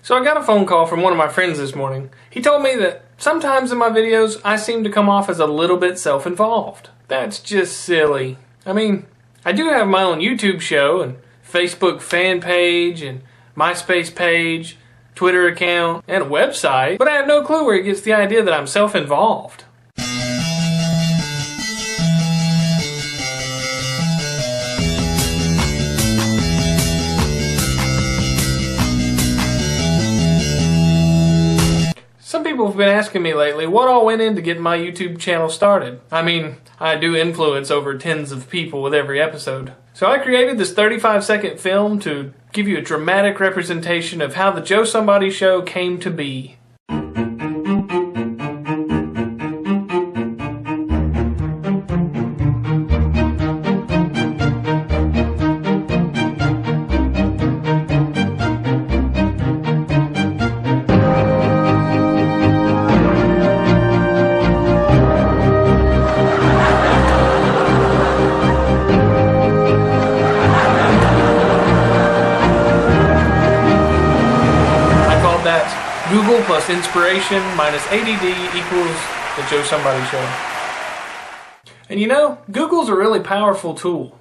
So I got a phone call from one of my friends this morning. He told me that sometimes in my videos I seem to come off as a little bit self-involved. That's just silly. I mean, I do have my own YouTube show and Facebook fan page and MySpace page, Twitter account, and a website, but I have no clue where he gets the idea that I'm self-involved. Some people have been asking me lately what all went into getting my YouTube channel started. I mean, I do influence over tens of people with every episode. So I created this 35-second film to give you a dramatic representation of how the Joe Somebody Show came to be. Google plus inspiration minus ADD equals the Joe Somebody Show. And you know, Google's a really powerful tool.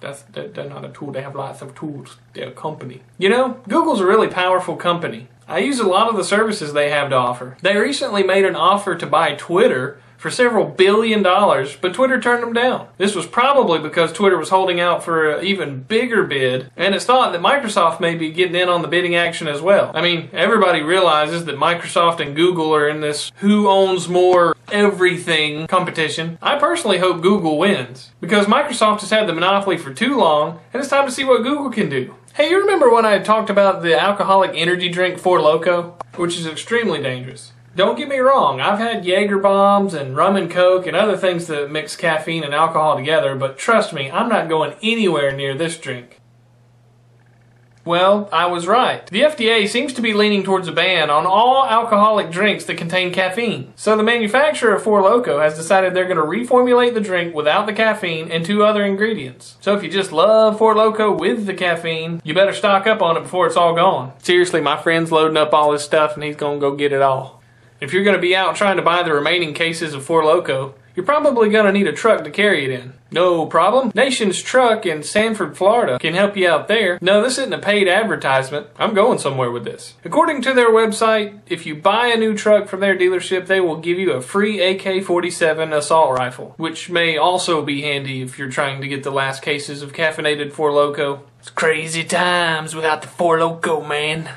They're not a tool, they have lots of tools. They're a company. You know, Google's a really powerful company. I use a lot of the services they have to offer. They recently made an offer to buy Twitter for several $1 billion, but Twitter turned them down. This was probably because Twitter was holding out for an even bigger bid, and it's thought that Microsoft may be getting in on the bidding action as well. I mean, everybody realizes that Microsoft and Google are in this who owns more everything competition. I personally hope Google wins, because Microsoft has had the monopoly for too long, and it's time to see what Google can do. Hey, you remember when I talked about the alcoholic energy drink Loko, which is extremely dangerous? Don't get me wrong, I've had Jaeger bombs and rum and coke and other things that mix caffeine and alcohol together, but trust me, I'm not going anywhere near this drink. Well, I was right. The FDA seems to be leaning towards a ban on all alcoholic drinks that contain caffeine. So the manufacturer of Loko has decided they're going to reformulate the drink without the caffeine and 2 other ingredients. So if you just love Loko with the caffeine, you better stock up on it before it's all gone. Seriously, my friend's loading up all his stuff and he's going to go get it all. If you're going to be out trying to buy the remaining cases of Loko, you're probably going to need a truck to carry it in. No problem. Nation's Truck in Sanford, Florida can help you out there. No, this isn't a paid advertisement. I'm going somewhere with this. According to their website, if you buy a new truck from their dealership, they will give you a free AK-47 assault rifle, which may also be handy if you're trying to get the last cases of caffeinated Loko. It's crazy times without the Loko, man.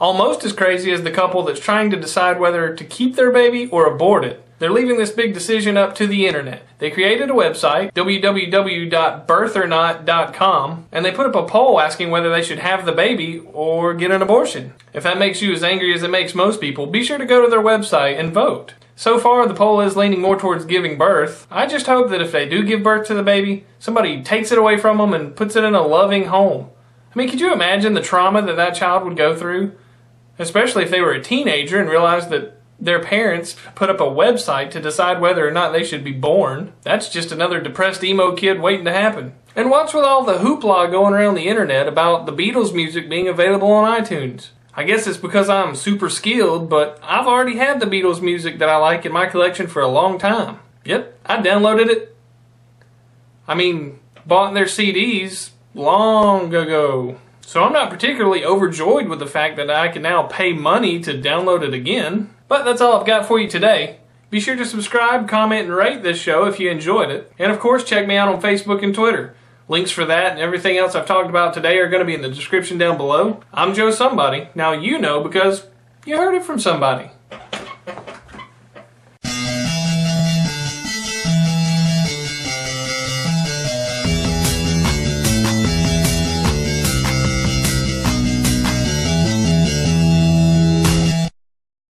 Almost as crazy as the couple that's trying to decide whether to keep their baby or abort it. They're leaving this big decision up to the internet. They created a website, www.birthornot.com, and they put up a poll asking whether they should have the baby or get an abortion. If that makes you as angry as it makes most people, be sure to go to their website and vote. So far, the poll is leaning more towards giving birth. I just hope that if they do give birth to the baby, somebody takes it away from them and puts it in a loving home. I mean, could you imagine the trauma that that child would go through? Especially if they were a teenager and realized that their parents put up a website to decide whether or not they should be born. That's just another depressed emo kid waiting to happen. And what's with all the hoopla going around the internet about the Beatles music being available on iTunes? I guess it's because I'm super skilled, but I've already had the Beatles music that I like in my collection for a long time. Yep, I downloaded it. I mean, bought their CDs long ago. So I'm not particularly overjoyed with the fact that I can now pay money to download it again. But that's all I've got for you today. Be sure to subscribe, comment, and rate this show if you enjoyed it. And of course, check me out on Facebook and Twitter. Links for that and everything else I've talked about today are going to be in the description down below. I'm Joe Somebody. Now you know because you heard it from somebody.